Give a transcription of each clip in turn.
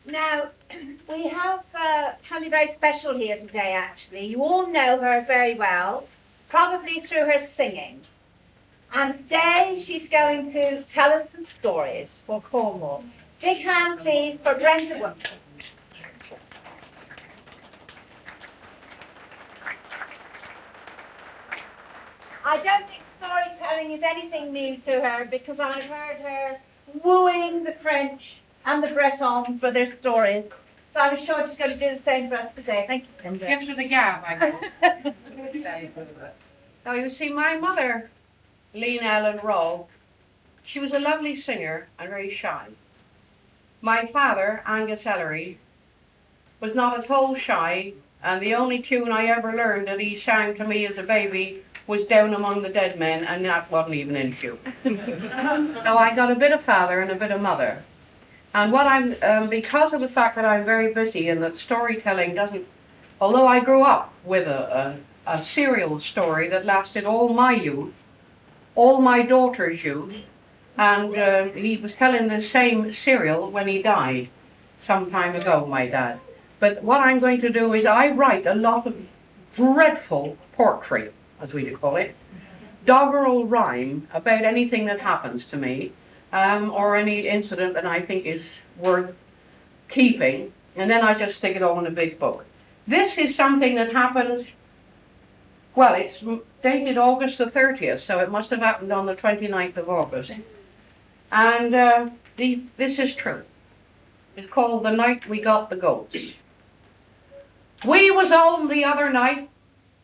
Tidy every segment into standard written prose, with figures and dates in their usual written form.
Now, we have somebody very special here today, actually. You all know her very well, probably through her singing. And today she's going to tell us some stories for Cornwall. Big hand, please, for Brenda Wootton. I don't think storytelling is anything new to her because I've heard her wooing the French and the Bretons for their stories. So I'm sure she's going to do the same for us today. Thank you, Brenda. Give her the gab, I guess. Now, you see, my mother, Lean Ellen Rowe, she was a lovely singer and very shy. My father, Angus Ellery, was not at all shy, and the only tune I ever learned that he sang to me as a baby was Down Among the Dead Men, and that wasn't even in tune. So I got a bit of father and a bit of mother. And what because of the fact that I'm very busy and that storytelling doesn't, although I grew up with a serial story that lasted all my youth, all my daughter's youth, and he was telling the same serial when he died some time ago, my dad. But what I'm going to do is I write a lot of dreadful poetry, as we call it, doggerel rhyme about anything that happens to me, or any incident that I think is worth keeping, and then I just stick it all in a big book. This is something that happened, well, it's dated August the 30th, so it must have happened on the 29th of August. And this is true. It's called The Night We Got the Goats. We was home the other night,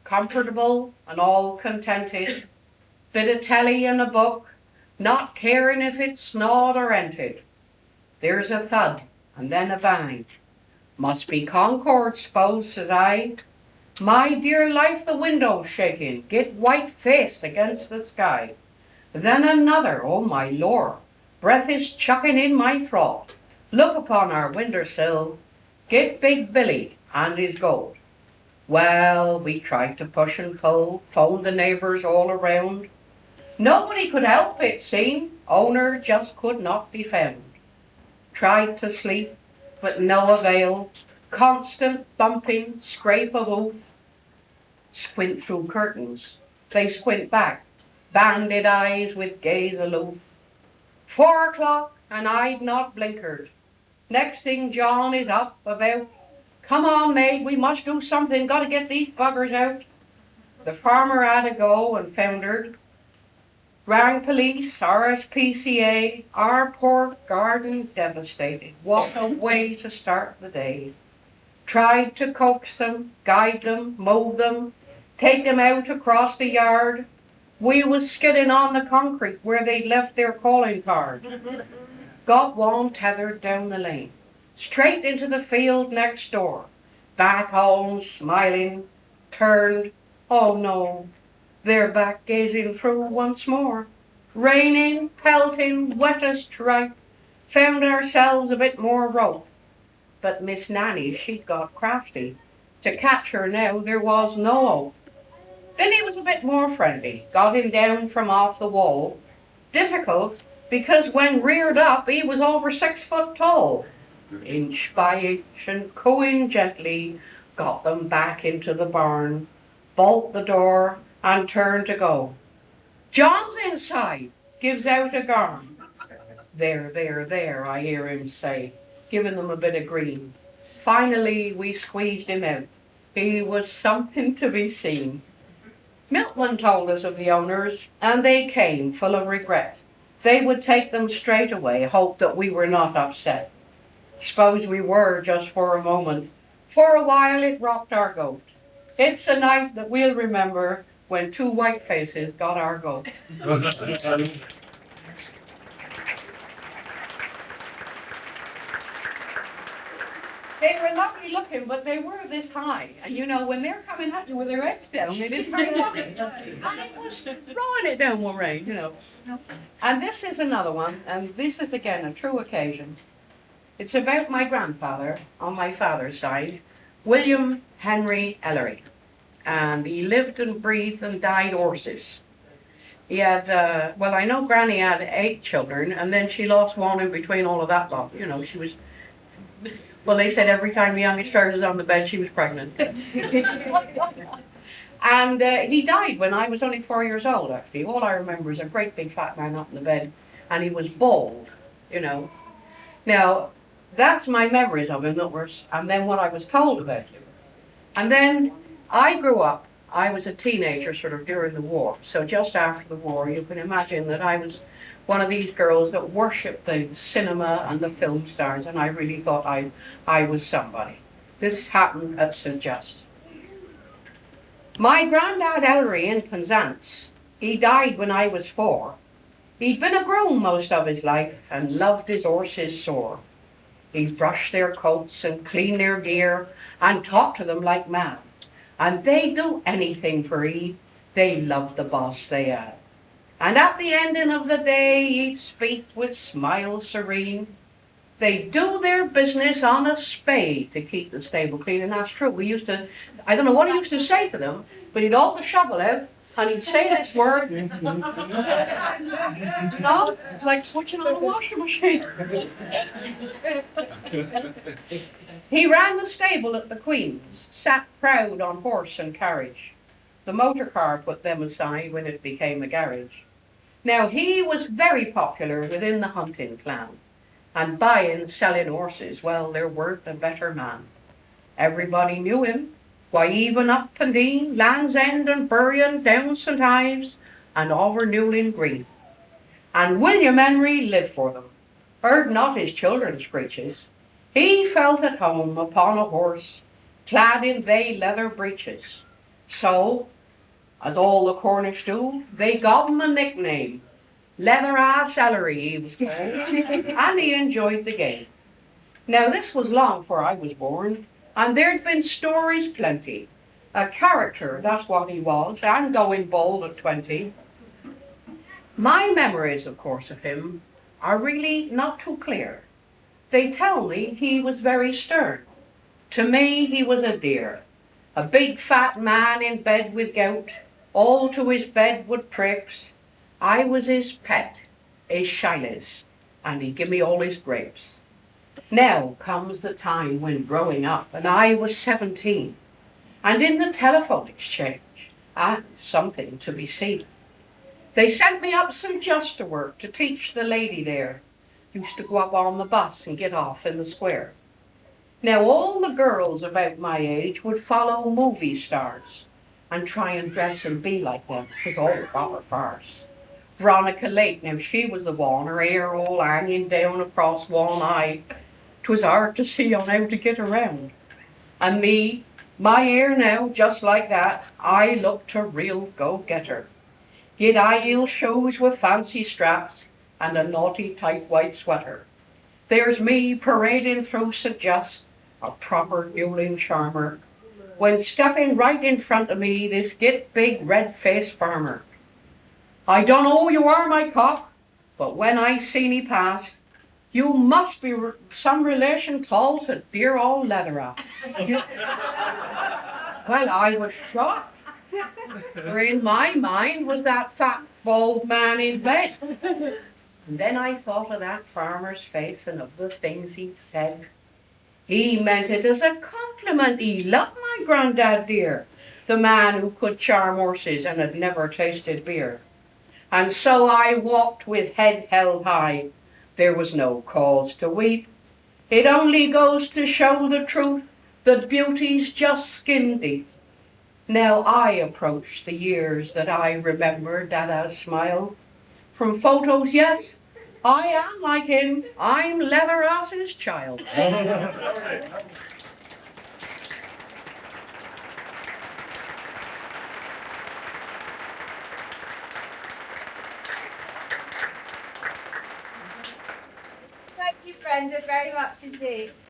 comfortable and all contented, bit of telly and a book, not caring if it snawed or entered. There's a thud, and then a bang. Must be Concord, s'pose, says I. My dear life, the window's shaking, get white face against the sky. Then another, oh my lord, breath is chucking in my throat. Look upon our window sill, get Big Billy and his gold. Well, we tried to push and pull, phoned the neighbours all around. Nobody could help it, seemed, owner just could not be found. Tried to sleep, but no avail, constant thumping, scrape of hoof. Squint through curtains, they squint back, banded eyes with gaze aloof. 4 o'clock, and I'd not blinkered. Next thing John is up about, come on, maid, we must do something, gotta get these buggers out. The farmer had to go and foundered. Rang police, RSPCA, our poor garden devastated. What a way to start the day. Tried to coax them, guide them, mow them, take them out across the yard. We was skidding on the concrete where they'd left their calling card. Got one tethered down the lane, straight into the field next door. Back home, smiling, turned, oh no, they're back gazing through once more. Raining, pelting, wettest right, found ourselves a bit more rope. But Miss Nanny, she'd got crafty. To catch her now, there was no hope. Billy was a bit more friendly, got him down from off the wall. Difficult, because when reared up, he was over 6 foot tall. Inch by inch and cooing gently, got them back into the barn, bolt the door, and turned to go. John's inside, gives out a garn. There, I hear him say, giving them a bit of green. Finally, we squeezed him out. He was something to be seen. Miltman told us of the owners, and they came full of regret. They would take them straight away, hoped that we were not upset. Suppose we were, just for a moment. For a while it rocked our goat. It's a night that we'll remember when 2 white faces got our goat. They were lovely looking, but they were this high. And you know, when they're coming at you with their heads down, they didn't very look it. And it was throwing it down one rain, you know. And this is another one, and this is again a true occasion. It's about my grandfather on my father's side, William Henry Ellery. And he lived and breathed and died horses. He had, I know Granny had 8 children, and then she lost one in between all of that lot. You know, she was Well, they said every time the youngest child was on the bed, she was pregnant. And he died when I was only 4 years old, actually. All I remember is a great big fat man up in the bed, and he was bald, you know. Now, that's my memories of him, and then what I was told about him. And then I grew up. I was a teenager sort of during the war. So just after the war, you can imagine that I was one of these girls that worshipped the cinema and the film stars, and I really thought I was somebody. This happened at St. Just. My granddad Ellery in Penzance, he died when I was 4. He'd been a groom most of his life and loved his horses sore. He'd brush their coats and clean their gear and talk to them like mad. And they'd do anything for he. They loved the boss they had. And at the ending of the day, he'd speak with smiles serene. They'd do their business on a spade to keep the stable clean, and that's true. I don't know what he used to say to them, but he'd haul the shovel out, and he'd say this word. No, it's like switching on a washing machine. He ran the stable at the Queen's, sat proud on horse and carriage. The motor car put them aside when it became a garage. Now, he was very popular within the hunting clan, and buying, selling horses, well, they're worth a better man. Everybody knew him. Why, even up Pendeen, Land's End and Buryan, down St. Ives, and over Newlyn Green. And William Henry lived for them, heard not his children's screeches. He felt at home upon a horse, clad in they leather breeches. So, as all the Cornish do, they got him a nickname. Leatherass Ellery he was called, and he enjoyed the game. Now this was long before I was born, and there'd been stories plenty. A character, that's what he was, and going bold at 20. My memories, of course, of him are really not too clear. They tell me he was very stern. To me, he was a dear. A big fat man in bed with gout, all to his bed would trips. I was his pet, his shyness, and he give me all his grapes. Now comes the time when growing up, and I was 17, and in the telephone exchange, something to be seen. They sent me up St. Just to work to teach the lady there. Used to go up on the bus and get off in the square. Now all the girls about my age would follow movie stars and try and dress and be like them. It was all a proper farce. Veronica Lake, now she was the one, her hair all hanging down across one eye. 'Twas hard to see on how to get around. And me, my hair now just like that, I looked a real go-getter. Yet high-heel shoes with fancy straps and a naughty tight white sweater. There's me parading through St. Just, a proper Newlyn charmer, when stepping right in front of me this big red-faced farmer. I don't know who you are, my cock, but when I seen he passed, you must be some relation close to dear old Leatherass. Well, I was shocked, for in my mind was that fat, bald man in bed. And then I thought of that farmer's face and of the things he'd said. He meant it as a compliment. He loved my granddad dear, the man who could charm horses and had never tasted beer. And so I walked with head held high. There was no cause to weep. It only goes to show the truth that beauty's just skin deep. Now I approach the years that I remember Dada's smile. From photos, yes, I am like him. I'm Leatherass's child. Thank you, Brenda, very much indeed.